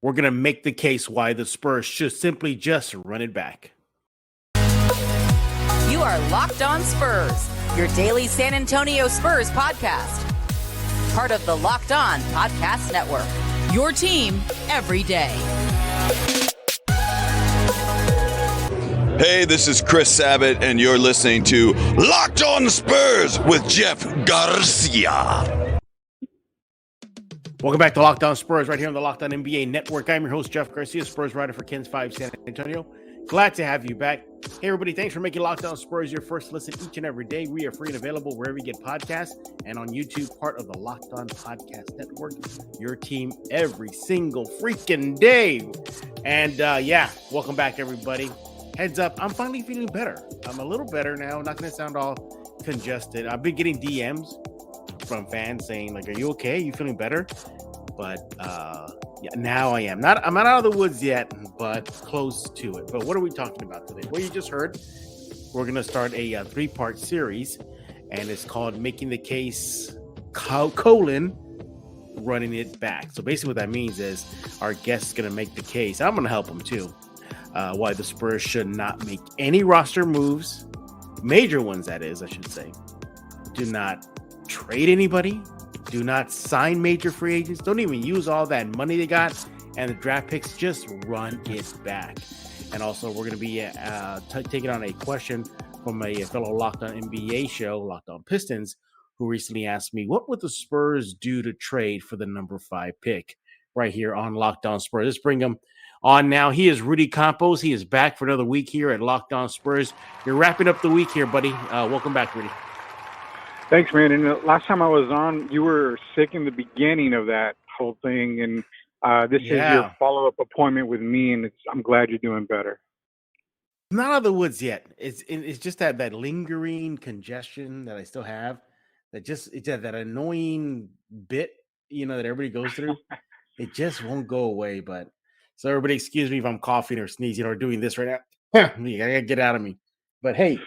we're going to make the case why the Spurs should simply just run it back. You are Locked On Spurs, your daily San Antonio Spurs podcast. Part of the Locked On Podcast Network, your team every day. Hey, this is Chris Sabat, and you're listening to Locked On Spurs with Jeff Garcia. Welcome back to Locked On Spurs right here on the Locked On NBA Network. I'm your host, Jeff Garcia, Spurs writer for Ken's 5 San Antonio. Glad to have you back. Hey, everybody, thanks for making Locked On Spurs your first listen each and every day. We are free and available wherever you get podcasts and on YouTube, part of the Locked On Podcast Network, your team every single freaking day. And welcome back, everybody. Heads up, I'm finally feeling better. I'm a little better now. Not going to sound all congested. I've been getting DMs from fans saying, like, are you okay? Are you feeling better? But now I am. I'm not out of the woods yet, but close to it. But what are we talking about today? Well, you just heard we're going to start a 3-part series, and it's called Making the Case, running it back. So basically what that means is our guest is going to make the case. I'm going to help him too. Why the Spurs should not make any roster moves, major ones that is, I should say. Do not trade anybody. Do not sign major free agents. Don't even use all that money they got and the draft picks. Just run it back. And also, we're going to be taking on a question from a fellow Locked On NBA show, Locked On Pistons, who recently asked me, what would the Spurs do to trade for the number 5 pick? Right here on Locked On Spurs. Let's bring him on now. He is Rudy Campos. He is back for another week here at Locked On Spurs. You're wrapping up the week here, buddy. Welcome back, Rudy. Thanks, man. And the last time I was on, you were sick in the beginning of that whole thing, and this is your follow-up appointment with me, and I'm glad you're doing better. Not out of the woods yet. It's just that lingering congestion that I still have. It's that annoying bit, that everybody goes through. It just won't go away. But so everybody, excuse me if I'm coughing or sneezing or doing this right now. You gotta get out of me. But hey.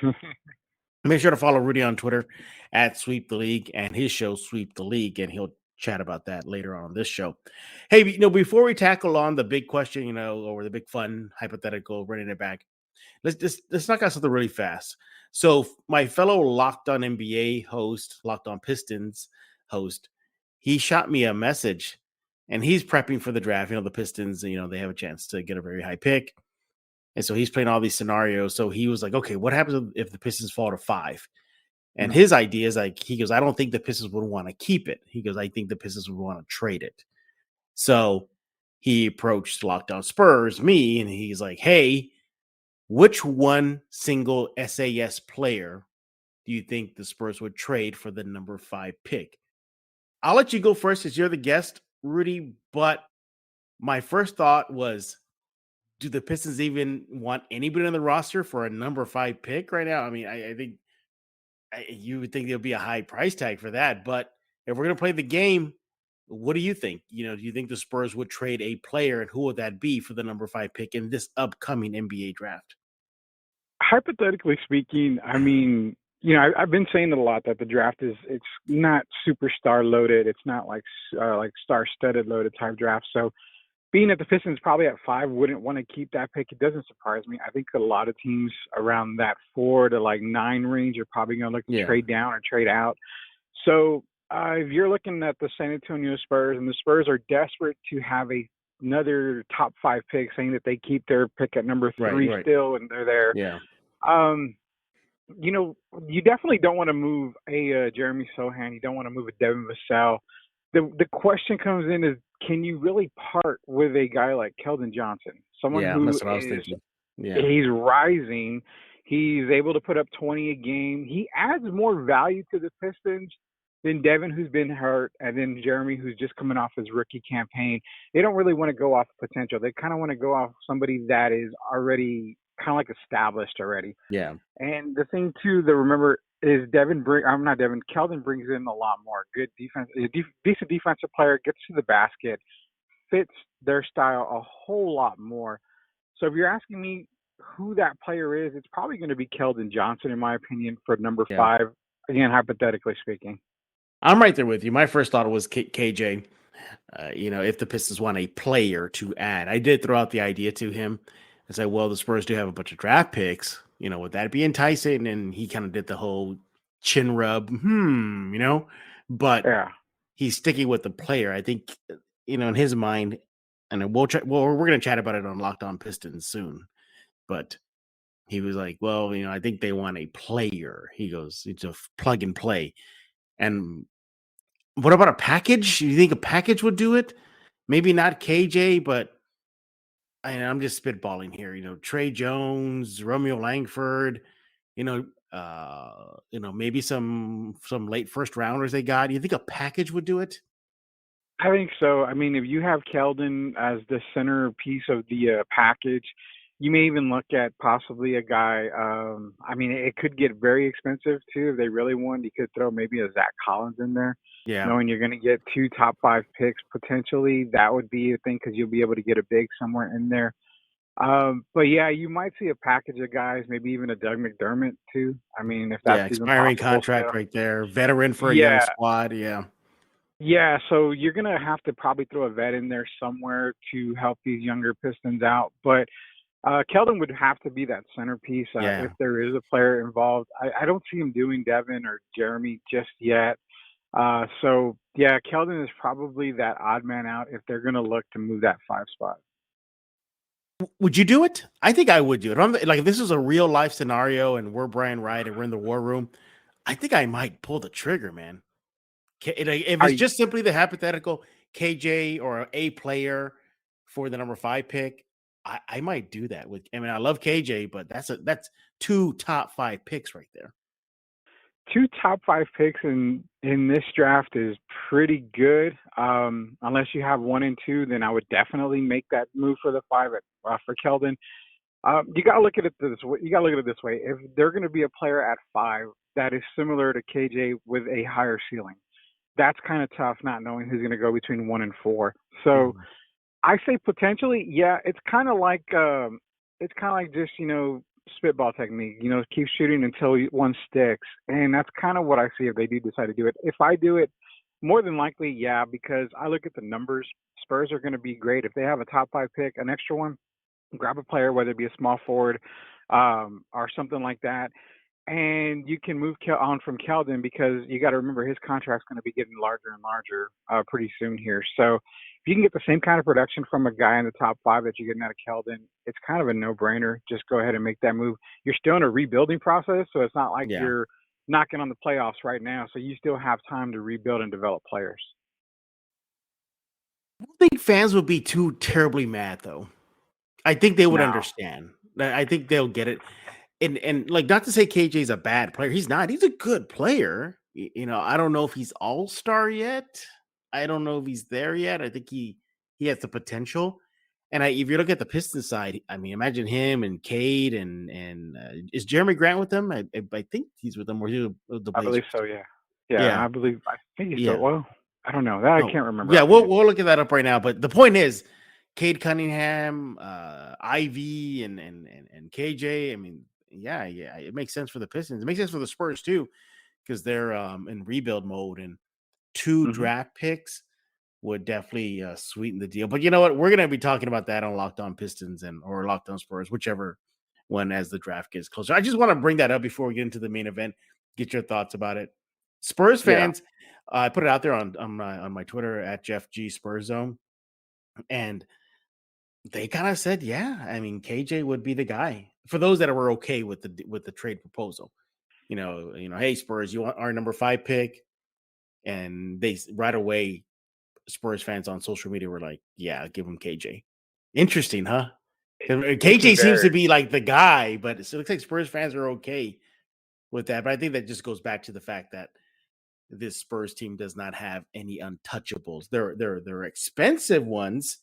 Make sure to follow Rudy on Twitter at Sweep the League and his show Sweep the League, and he'll chat about that later on this show. Hey, before we tackle on the big question, or the big fun hypothetical, running it back, let's knock out something really fast. So my fellow Locked On NBA host, Locked On Pistons host, he shot me a message, and he's prepping for the draft. The Pistons, they have a chance to get a very high pick. And so he's playing all these scenarios. So he was like, okay, what happens if the Pistons fall to 5? And his idea is like, he goes, I don't think the Pistons would want to keep it. He goes, I think the Pistons would want to trade it. So he approached Locked On Spurs, me, and he's like, hey, which one single SAS player do you think the Spurs would trade for the number 5 pick? I'll let you go first as you're the guest, Rudy. But my first thought was, do the Pistons even want anybody on the roster for a number 5 pick right now? I mean, I think you would think there'll be a high price tag for that. But if we're going to play the game, what do you think? Do you think the Spurs would trade a player, and who would that be for the number 5 pick in this upcoming NBA draft? Hypothetically speaking, I mean, I've been saying it a lot that the draft it's not superstar loaded. It's not like star-studded loaded type draft. So being that the Pistons probably at 5 wouldn't want to keep that pick, it doesn't surprise me. I think a lot of teams around that 4 to 9 range are probably going to look to trade down or trade out. So if you're looking at the San Antonio Spurs, and the Spurs are desperate to have another top 5 pick, saying that they keep their pick at number 3 still, and they're there. Yeah. You definitely don't want to move a Jeremy Sohan. You don't want to move a Devin Vassell. The question comes in is, can you really part with a guy like Keldon Johnson? Someone who that's what I was thinking. Yeah. He's rising. He's able to put up 20 a game. He adds more value to the Pistons than Devin, who's been hurt, and then Jeremy, who's just coming off his rookie campaign. They don't really want to go off potential. They kind of want to go off somebody that is already kind of like established already. Yeah. And the thing, too, to remember is Keldon brings in a lot more. Good defense, decent defensive player, gets to the basket, fits their style a whole lot more. So if you're asking me who that player is, it's probably going to be Keldon Johnson, in my opinion, for number 5, again, hypothetically speaking. I'm right there with you. My first thought was KJ. if the Pistons want a player to add. I did throw out the idea to him. I said, well, the Spurs do have a bunch of draft picks. Would that be enticing? And he kind of did the whole chin rub, but Yeah. he's sticking with the player. I think, in his mind, and we're going to chat about it on Locked On Pistons soon, but he was like, well, I think they want a player. He goes, it's a plug and play. And what about a package? You think a package would do it? Maybe not KJ, but I'm just spitballing here. Trey Jones, Romeo Langford, maybe some late first rounders they got. You think a package would do it? I think so. I mean, if you have Keldon as the centerpiece of the package, you may even look at possibly a guy. I mean, it could get very expensive too if they really want. You could throw maybe a Zach Collins in there, Yeah. knowing you're going to get 2 top 5 picks potentially. That would be a thing because you'll be able to get a big somewhere in there. But yeah, you might see a package of guys, maybe even a Doug McDermott too. I mean, if that's even expiring possible. contract right there, veteran for a Yeah. young squad. Yeah. Yeah, so you're going to have to probably throw a vet in there somewhere to help these younger Pistons out. But Keldon would have to be that centerpiece if there is a player involved. I don't see him doing Devin or Jeremy just yet. So, yeah, Keldon is probably that odd man out if they're going to look to move that 5 spot. Would you do it? I think I would do it. Like, if this is a real life scenario and we're Brian Wright and we're in the war room, I think I might pull the trigger, man. If it's just simply the hypothetical KJ or a player for the number 5 pick, I might do that. I love KJ, but that's 2 top 5 picks right there. 2 top 5 picks in this draft is pretty good. Unless you have 1 and 2, then I would definitely make that move for the 5 for Keldon. You got to look at it this way. If they're going to be a player at 5 that is similar to KJ with a higher ceiling, that's kind of tough not knowing who's going to go between 1 and 4. So I say potentially, yeah, it's kind of like just, spitball technique, keep shooting until one sticks. And that's kind of what I see if they do decide to do it. If I do it, more than likely, yeah, because I look at the numbers. Spurs are going to be great. If they have a top 5 pick, an extra one, grab a player, whether it be a small forward or something like that. And you can move on from Keldon because you got to remember his contract's going to be getting larger and larger pretty soon here. So if you can get the same kind of production from a guy in the top 5 that you're getting out of Keldon, it's kind of a no-brainer. Just go ahead and make that move. You're still in a rebuilding process, so it's not like you're knocking on the playoffs right now. So you still have time to rebuild and develop players. I don't think fans would be too terribly mad, though. I think they would understand. I think they'll get it. And like, not to say KJ's a bad player. He's not. He's a good player. I don't know if he's all-star yet. I don't know if he's there yet. I think he has the potential. And if you look at the Pistons side, I mean, imagine him and Cade and is Jeremy Grant with them? I think he's with them. Or the Blazers. I believe so. Yeah. I think he's still. Well, I don't know that. I can't remember. Yeah, we'll look at that up right now. But the point is, Cade Cunningham, Ivy, and KJ. I mean, yeah, it makes sense for the Pistons. It makes sense for the Spurs too, because they're in rebuild mode, and 2 draft picks would definitely sweeten the deal. But you know what? We're going to be talking about that on Locked On Pistons or Locked On Spurs, whichever one as the draft gets closer. I just want to bring that up before we get into the main event. Get your thoughts about it. Spurs fans, I put it out there on my Twitter at Jeff G Spurs Zone, and they kind of said, yeah, I mean, KJ would be the guy for those that were okay with the trade proposal. Hey, Spurs, you want our number 5 pick? And they right away, Spurs fans on social media were like, yeah, give him KJ. Interesting, huh? KJ seems to be like the guy, but it looks like Spurs fans are okay with that. But I think that just goes back to the fact that this Spurs team does not have any untouchables. They're expensive ones,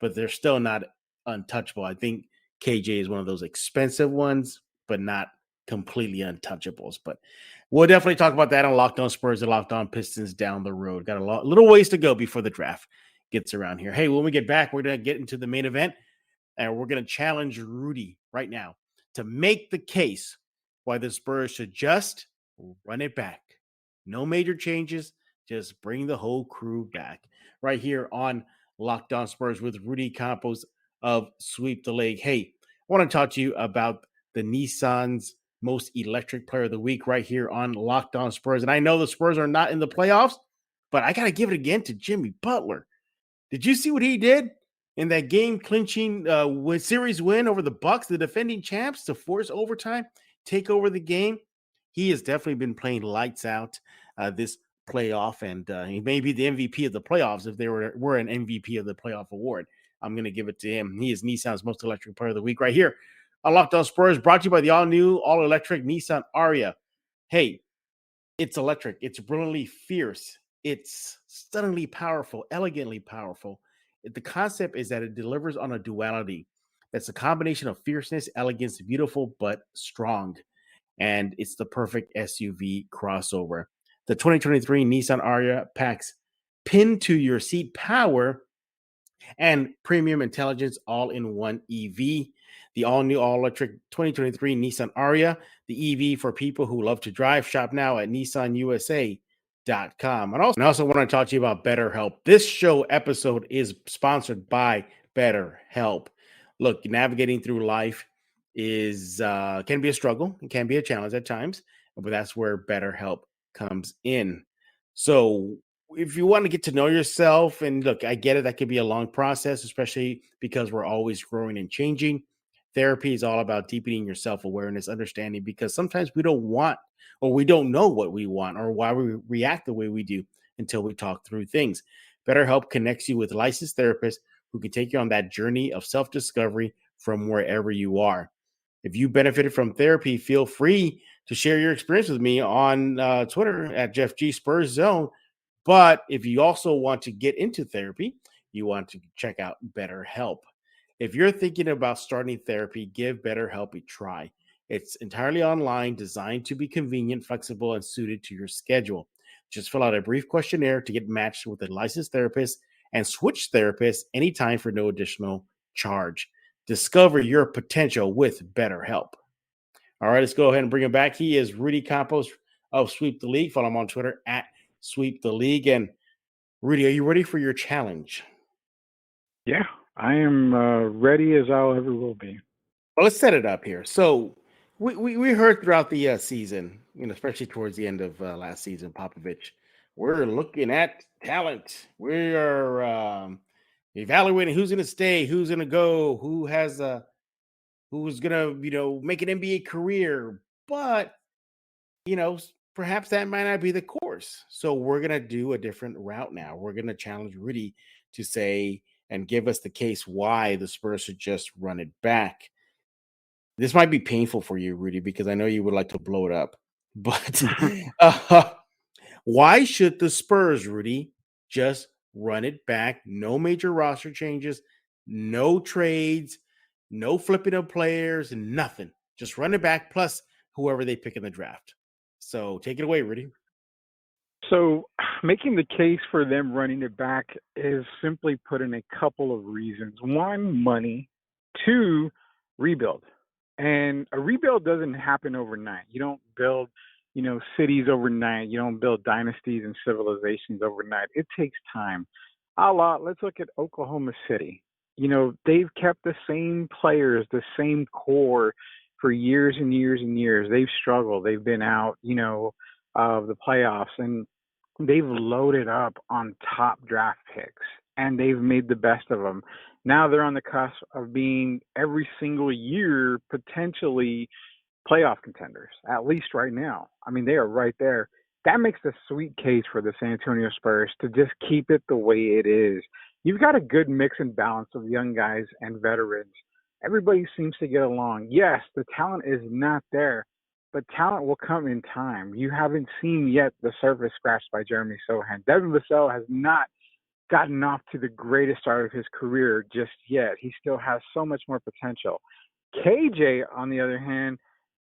but they're still not untouchable. I think KJ is one of those expensive ones, but not completely untouchables. But we'll definitely talk about that on Locked On Spurs and Locked On Pistons down the road. Got a little ways to go before the draft gets around here. Hey, when we get back, we're going to get into the main event, and we're going to challenge Rudy right now to make the case why the Spurs should just run it back. No major changes, just bring the whole crew back. right here on Locked On Spurs with Rudy Campos of Sweep the League. Hey, I want to talk to you about the Nissan's most electric player of the week right here on Locked On Spurs. And I know the Spurs are not in the playoffs, but I got to give it again to Jimmy Butler. Did you see what he did in that game clinching series win over the Bucks, the defending champs, to force overtime, take over the game? He has definitely been playing lights out this playoff, and he may be the MVP of the playoffs if there were an MVP of the playoff award. I'm going to give it to him. He is Nissan's most electric player of the week right here on Locked On Spurs, brought to you by the all-new, all-electric Nissan Ariya. Hey, it's electric. It's brilliantly fierce. It's stunningly powerful, elegantly powerful. The concept is that it delivers on a duality. That's a combination of fierceness, elegance, beautiful, but strong. And it's the perfect SUV crossover. The 2023 Nissan Ariya packs pin-to-your-seat power and premium intelligence all in one EV. The all-new, all-electric 2023 Nissan Ariya, the EV for people who love to drive. Shop now at nissanusa.com. And also want to talk to you about BetterHelp. This show episode is sponsored by BetterHelp. Look, navigating through life can be a struggle. It can be a challenge at times, but that's where BetterHelp comes in. So if you want to get to know yourself, and look, I get it, that could be a long process, especially because we're always growing and changing. Therapy is all about deepening your self-awareness, understanding, because sometimes we don't want, or we don't know what we want or why we react the way we do until we talk through things. BetterHelp connects you with licensed therapists who can take you on that journey of self-discovery from wherever you are. If you benefited from therapy, feel free to share your experience with me on Twitter at Jeff G Spurs Zone. But if you also want to get into therapy, you want to check out BetterHelp. If you're thinking about starting therapy, give BetterHelp a try. It's entirely online, designed to be convenient, flexible, and suited to your schedule. Just fill out a brief questionnaire to get matched with a licensed therapist and switch therapists anytime for no additional charge. Discover your potential with BetterHelp. All right, let's go ahead and bring him back. He is Rudy Campos of Sweep the League. Follow him on Twitter at Sweep the League. And Rudy, are you ready for your challenge? Yeah, I am ready as I'll ever will be. Well, let's set it up here. So we heard throughout the season, especially towards the end of last season, Popovich, we're looking at talent. We are evaluating who's going to stay, who's going to go, who's going to make an NBA career. But perhaps that might not be the course. So we're going to do a different route now. We're going to challenge Rudy to say and give us the case why the Spurs should just run it back. This might be painful for you, Rudy, because I know you would like to blow it up. But why should the Spurs, Rudy, just run it back? No major roster changes, no trades, no flipping of players, nothing. Just run it back, plus whoever they pick in the draft. So take it away, Rudy. So making the case for them running it back is simply put in a couple of reasons. One, money. Two, rebuild. And a rebuild doesn't happen overnight. You don't build, cities overnight. You don't build dynasties and civilizations overnight. It takes time. Let's look at Oklahoma City. They've kept the same players, the same core for years and years and years. They've struggled. They've been out, of the playoffs, and they've loaded up on top draft picks, and they've made the best of them. Now they're on the cusp of being every single year potentially playoff contenders, at least right now. I mean, they are right there. That makes a sweet case for the San Antonio Spurs to just keep it the way it is. You've got a good mix and balance of young guys and veterans. Everybody seems to get along. Yes, the talent is not there, but talent will come in time. You haven't seen yet the surface scratched by Jeremy Sohan. Devin Vassell has not gotten off to the greatest start of his career just yet. He still has so much more potential. KJ, on the other hand,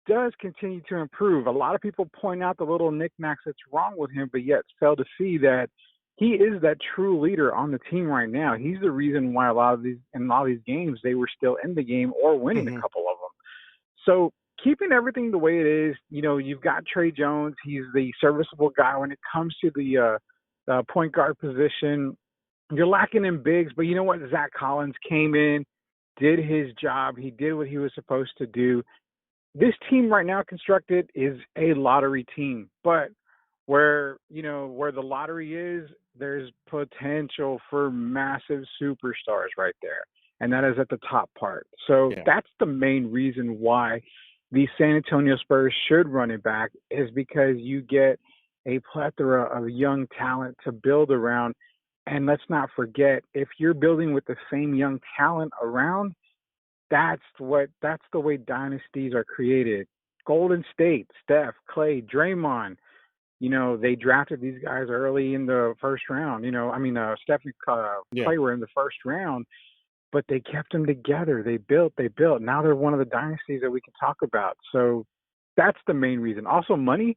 does continue to improve. A lot of people point out the little knickknacks that's wrong with him, but yet fail to see that he is that true leader on the team right now. He's the reason why in a lot of these games they were still in the game or winning a couple of them. So keeping everything the way it is, you've got Trey Jones. He's the serviceable guy when it comes to the point guard position. you're lacking in bigs, but you know what? Zach Collins came in, did his job. He did what he was supposed to do. This team right now constructed is a lottery team, but where the lottery is, there's potential for massive superstars right there, and that is at the top part. So that's the main reason why the San Antonio Spurs should run it back, is because you get a plethora of young talent to build around. And let's not forget, if you're building with the same young talent around, that's the way dynasties are created. Golden State, Steph, Clay, Draymond, they drafted these guys early in the first round. Steph and Clay were in the first round, but they kept them together. They built. Now they're one of the dynasties that we can talk about. So that's the main reason. Also, money.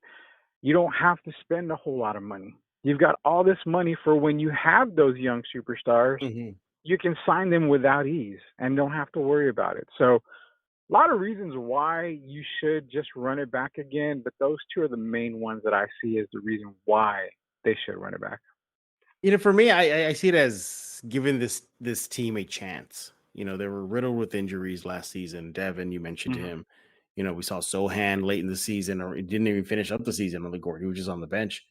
You don't have to spend a whole lot of money. You've got all this money for when you have those young superstars. Mm-hmm. You can sign them without ease and don't have to worry about it. So a lot of reasons why you should just run it back again, but those two are the main ones that I see as the reason why they should run it back. For me, I see it as giving this team a chance. They were riddled with injuries last season. Devin, you mentioned him. We saw Sohan late in the season, or it didn't even finish up the season on the court. He was just on the bench.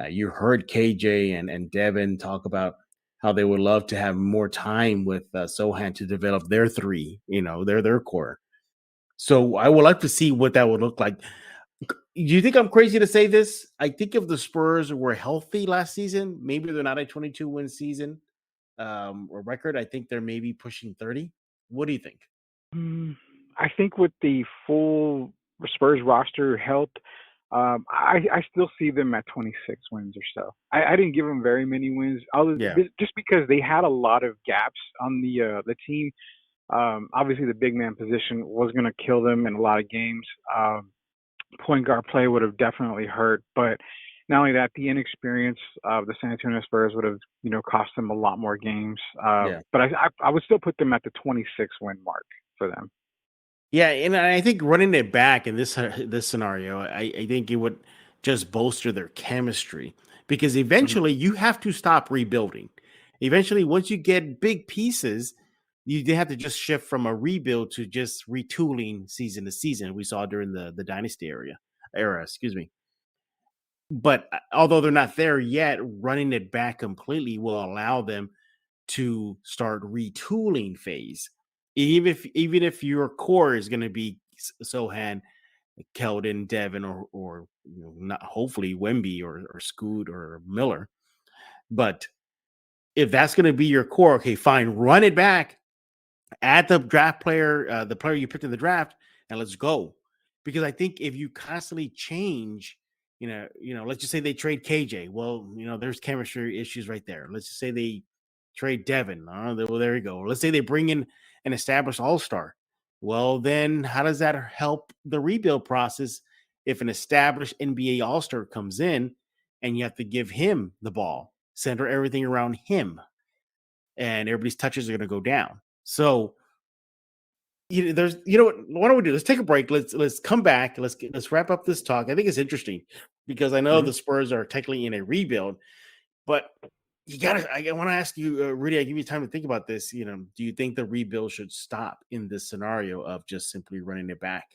You heard KJ and Devin talk about how they would love to have more time with Sohan to develop their three, their core. So I would like to see what that would look like. Do you think I'm crazy to say this? I think if the Spurs were healthy last season, maybe they're not a 22-win season or record. I think they're maybe pushing 30. What do you think? I think with the full Spurs roster health, I still see them at 26 wins or so. I didn't give them very many wins, just because they had a lot of gaps on the team. Obviously, the big man position was going to kill them in a lot of games. Point guard play would have definitely hurt, but not only that, the inexperience of the San Antonio Spurs would have, cost them a lot more games. But I would still put them at the 26 win mark for them. Yeah, and I think running it back in this scenario, I think it would just bolster their chemistry, because eventually you have to stop rebuilding. Eventually, once you get big pieces, you have to just shift from a rebuild to just retooling season to season. We saw during the dynasty era, excuse me. But although they're not there yet, running it back completely will allow them to start retooling phase. Even if your core is going to be Sohan, Keldon, Devin, or not, hopefully Wemby or Scoot or Miller, but if that's going to be your core, okay, fine, run it back, add the draft player, the player you picked in the draft, and let's go. Because I think if you constantly change, let's just say they trade KJ. Well, there's chemistry issues right there. Let's just say they trade Devin. Well, there you go. Let's say they bring in an established all-star. Well, then how does that help the rebuild process if an established NBA all-star comes in and you have to give him the ball, center everything around him, and everybody's touches are going to go down? So why don't we do? Let's take a break. Let's come back. Let's wrap up this talk. I think it's interesting because I know the Spurs are technically in a rebuild, but I want to ask you, Rudy, I give you time to think about this. Do you think the rebuild should stop in this scenario of just simply running it back?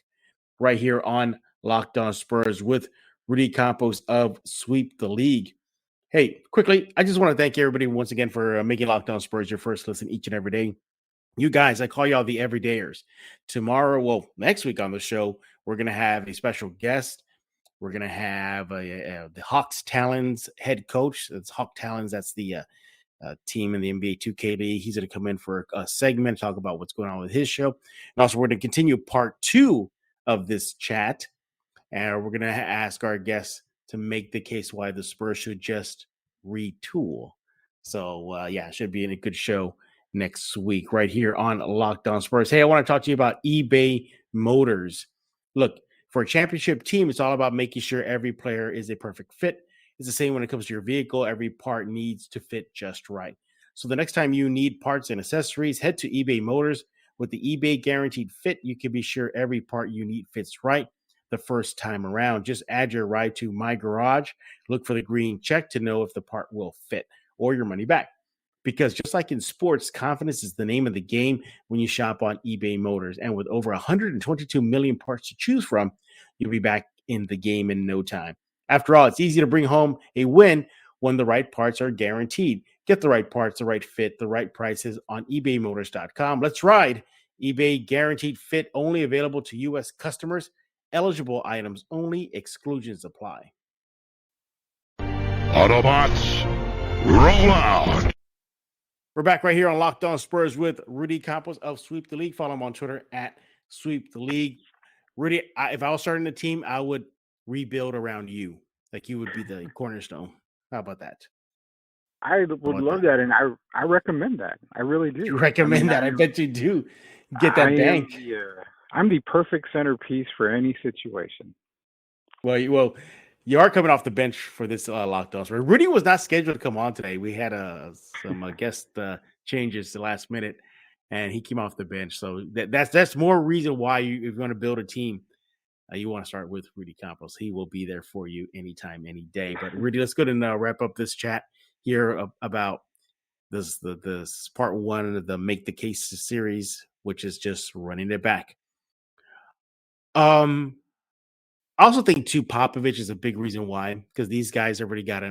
Right here on Locked On Spurs with Rudy Campos of Sweep the League. Hey, quickly, I just want to thank everybody once again for making Locked On Spurs your first listen each and every day. You guys, I call y'all the everydayers. Next week on the show, we're going to have a special guest. We're going to have the Hawks Talons head coach. That's Hawk Talons. That's the team in the NBA 2K League. He's going to come in for a segment, talk about what's going on with his show. And also, we're going to continue part 2 of this chat. And we're going to ask our guests to make the case why the Spurs should just retool. So, it should be a good show next week right here on Locked On Spurs. Hey, I want to talk to you about eBay Motors. Look, for a championship team, it's all about making sure every player is a perfect fit. It's the same when it comes to your vehicle. Every part needs to fit just right. So the next time you need parts and accessories, head to eBay Motors. With the eBay Guaranteed Fit, you can be sure every part you need fits right the first time around. Just add your ride to My Garage. Look for the green check to know if the part will fit or your money back. Because just like in sports, confidence is the name of the game when you shop on eBay Motors. And with over 122 million parts to choose from, you'll be back in the game in no time. After all, it's easy to bring home a win when the right parts are guaranteed. Get the right parts, the right fit, the right prices on ebaymotors.com. Let's ride. eBay guaranteed fit, only available to U.S. customers. Eligible items only. Exclusions apply. Autobots, roll out. We're back right here on Locked On Spurs with Rudy Campos of Sweep the League. Follow him on Twitter at Sweep the League. Rudy, if I was starting a team, I would rebuild around you. Like you would be the cornerstone. How about that? I would love that, and I recommend that. I really do. You recommend that? I bet you do. Get that bank. I'm the perfect centerpiece for any situation. Well, you are coming off the bench for this Locked On Spurs. Rudy was not scheduled to come on today. We had some guest changes the last minute, and he came off the bench. So that's more reason why you're going to build a team. You want to start with Rudy Campos. He will be there for you anytime, any day. But Rudy, let's go and wrap up this chat here about this part one of the Make the Case series, which is just running it back. I also think too Popovich is a big reason why, because these guys already got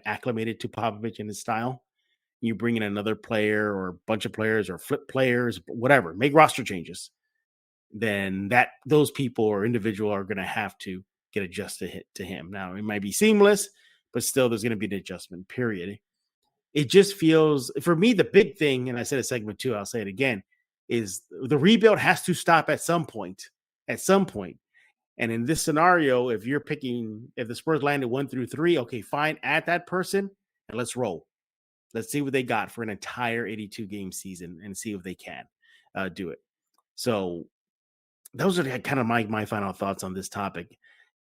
acclimated to Popovich and his style. You bring in another player or a bunch of players or flip players, whatever, make roster changes. Then those people or individual are going to have to get adjusted to him. Now it might be seamless, but still there's going to be an adjustment period. It just feels, for me, the big thing, and I said a segment too, I'll say it again, is the rebuild has to stop at some point. And in this scenario, if the Spurs landed 1 through 3, okay, fine, add that person and let's roll. Let's see what they got for an entire 82 game season and see if they can do it. So those are kind of my final thoughts on this topic.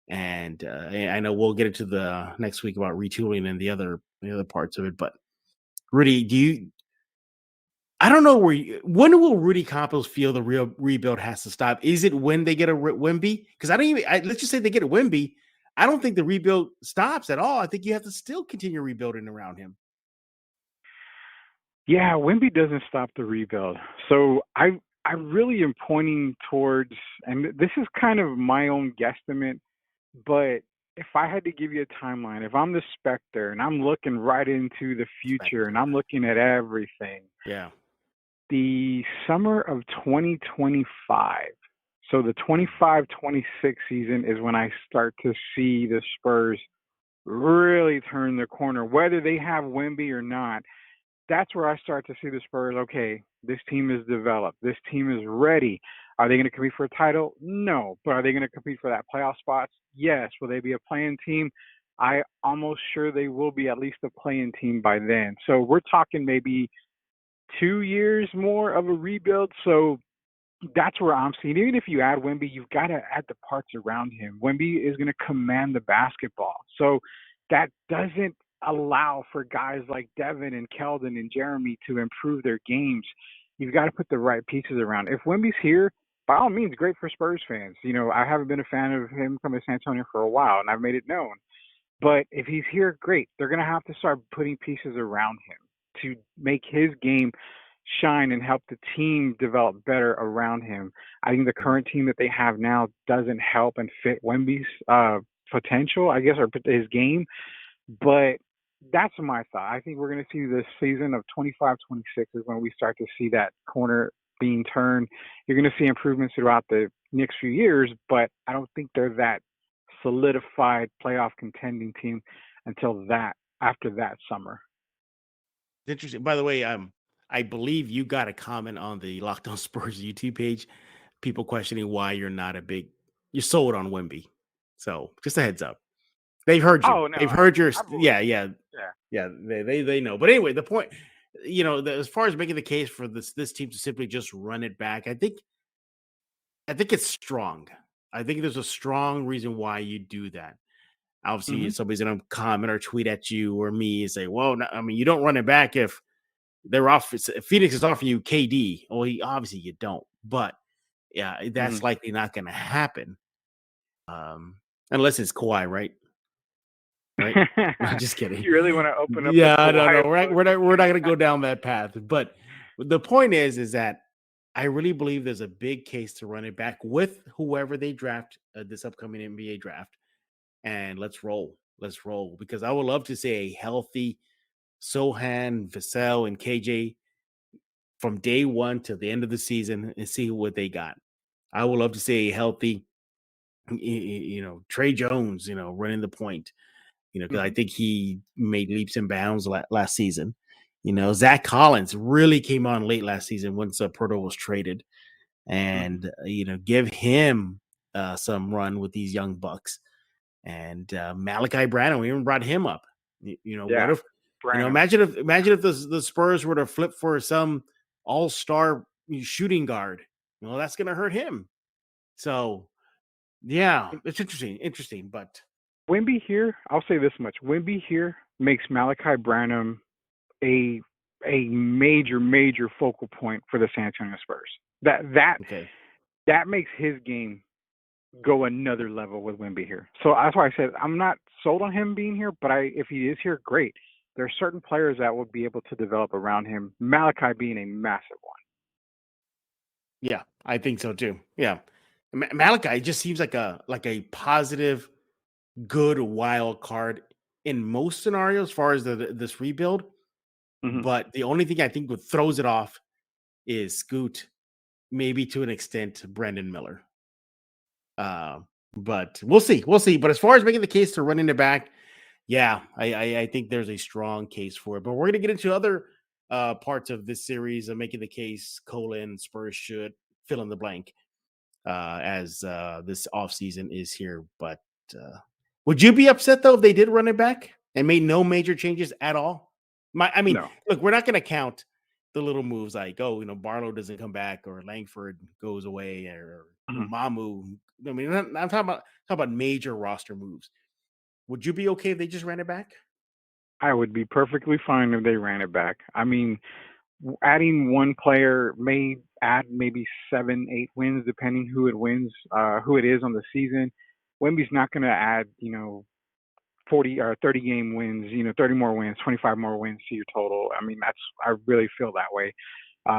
And I know we'll get into the next week about retooling and the other parts of it. But Rudy, I don't know when will Rudy Campos feel the real rebuild has to stop? Is it when they get a Wemby? Because let's just say they get a Wemby. I don't think the rebuild stops at all. I think you have to still continue rebuilding around him. Yeah, Wemby doesn't stop the rebuild. So I really am pointing towards, and this is kind of my own guesstimate, but if I had to give you a timeline, if I'm the Spectre and I'm looking right into the future and I'm looking at everything. Yeah. The summer of 2025, so the 25-26 season is when I start to see the Spurs really turn the corner. Whether they have Wemby or not, that's where I start to see the Spurs, okay, this team is developed. This team is ready. Are they going to compete for a title? No. But are they going to compete for that playoff spots? Yes. Will they be a play-in team? I almost sure they will be at least a play-in team by then. So we're talking maybe 2 years more of a rebuild. So that's where I'm seeing. Even if you add Wemby, you've got to add the parts around him. Wemby is going to command the basketball. So that doesn't allow for guys like Devin and Keldon and Jeremy to improve their games. You've got to put the right pieces around. If Wemby's here, by all means, great for Spurs fans. I haven't been a fan of him coming to San Antonio for a while, and I've made it known. But if he's here, great. They're going to have to start putting pieces around him to make his game shine and help the team develop better around him. I think the current team that they have now doesn't help and fit Wemby's potential, I guess, or his game. But that's my thought. I think we're going to see this season of 25-26 is when we start to see that corner being turned. You're going to see improvements throughout the next few years, but I don't think they're that solidified playoff contending team until after that summer. Interesting. By the way, I believe you got a comment on the Locked On Spurs YouTube page. People questioning why you're sold on Wemby. So just a heads up. They've heard you. Oh, no, They've heard your yeah. They know. But anyway, the point, as far as making the case for this team to simply just run it back, I think it's strong. I think there's a strong reason why you do that. Obviously, somebody's going to comment or tweet at you or me and say, well, no, I mean, you don't run it back if Phoenix is offering you KD. Well, obviously you don't. But, yeah, that's likely not going to happen unless it's Kawhi, right? right? I'm just kidding. You really want to open up? Yeah, no. We're not going to go down that path. But the point is that I really believe there's a big case to run it back with whoever they draft this upcoming NBA draft, and let's roll. Let's roll, because I would love to see a healthy Sohan, Vassell, and KJ from day one till the end of the season and see what they got. I would love to see a healthy, Trey Jones, running the point, because I think he made leaps and bounds last season. Zach Collins really came on late last season once Proto was traded, and give him some run with these young bucks. And Malachi Branham, we even brought him up. What if imagine if the Spurs were to flip for some all-star shooting guard? That's going to hurt him. So yeah, it's interesting. But Wemby here, I'll say this much: Wemby here makes Malachi Branham a major focal point for the San Antonio Spurs. That makes his game go another level with Wemby here. So that's why I said I'm not sold on him being here, but if he is here, great. There are certain players that will be able to develop around him, Malachi being a massive one. Yeah, I think so too. Yeah. Malachi just seems like a positive, good wild card in most scenarios as far as this rebuild. Mm-hmm. But the only thing I think what throws it off is Scoot, maybe to an extent, Brandon Miller. But we'll see. But as far as making the case to running it back, yeah, I think there's a strong case for it. But we're going to get into other parts of this series of making the case Spurs should fill in the blank as this offseason is here. But would you be upset, though, if they did run it back and made no major changes at all? No. Look, we're not going to count the little moves like, Barlow doesn't come back or Langford goes away or Mamu. I mean, I'm talking about major roster moves. Would you be okay if they just ran it back? I would be perfectly fine if they ran it back. I mean, adding one player may add maybe 7-8 wins, depending who it is on the season. Wemby's not going to add, 40 or 30 game wins, 30 more wins, 25 more wins to your total. I mean, I really feel that way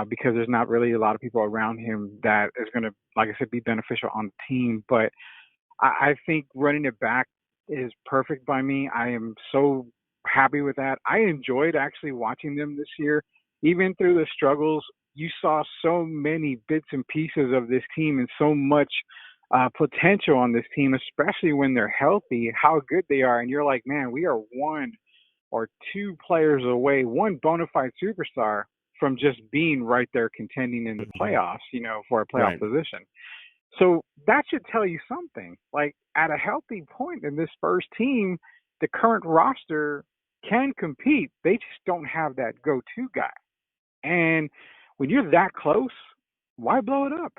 because there's not really a lot of people around him that is going to, like I said, be beneficial on the team. But I think running it back is perfect by me. I am so happy with that. I enjoyed actually watching them this year. Even through the struggles, you saw so many bits and pieces of this team and so much potential on this team, especially when they're healthy, how good they are. And you're like, man, we are one or two players away, one bona fide superstar from just being right there contending in the playoffs, for a playoff position. So that should tell you something. Like, at a healthy point in this Spurs team, the current roster can compete. They just don't have that go-to guy. And when you're that close, why blow it up?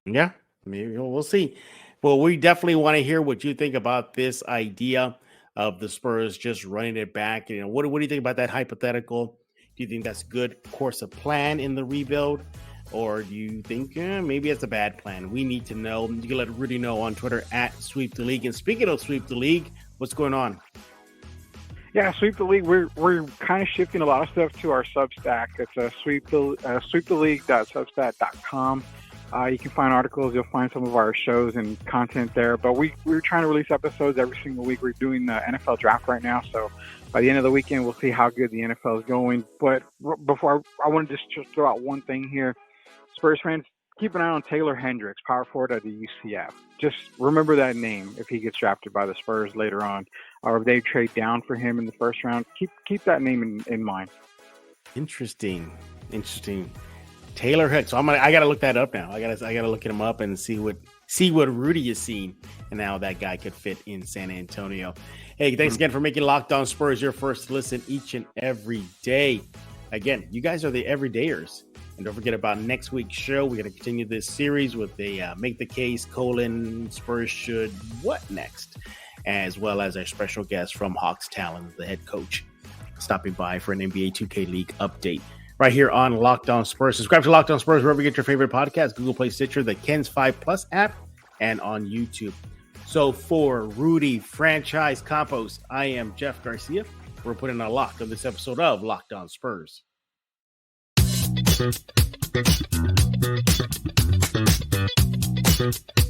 Yeah, maybe we'll see. Well, we definitely want to hear what you think about this idea of the Spurs just running it back. What do you think about that hypothetical? Do you think that's a good course of plan in the rebuild? Or do you think maybe it's a bad plan? We need to know. You can let Rudy know on Twitter at Sweep the League. And speaking of Sweep the League, what's going on? Yeah, Sweep the League. We're kind of shifting a lot of stuff to our Substack. It's sweeptheleague.substack.com. You can find articles. You'll find some of our shows and content there. But we're trying to release episodes every single week. We're doing the NFL draft right now, so by the end of the weekend, we'll see how good the NFL is going. But before I want to just throw out one thing here. Spurs fans, keep an eye on Taylor Hendricks, power forward at the UCF. Just remember that name if he gets drafted by the Spurs later on, or if they trade down for him in the first round. Keep that name in mind. Interesting. Taylor Hendricks. So I got to look that up now. I got to look him up and see what Rudy is seeing and how that guy could fit in San Antonio. Hey, thanks again for making Locked On Spurs your first listen each and every day. Again, you guys are the everydayers. And don't forget about next week's show. We're going to continue this series with a Make the Case, Spurs should what next? As well as our special guest from Hawks Talon, the head coach, stopping by for an NBA 2K League update right here on Locked On Spurs. Subscribe to Locked On Spurs wherever you get your favorite podcast, Google Play, Stitcher, the Ken's 5 Plus app, and on YouTube. So for Rudy franchise Campos, I am Jeff Garcia. We're putting a lock on this episode of Locked On Spurs. Thank you.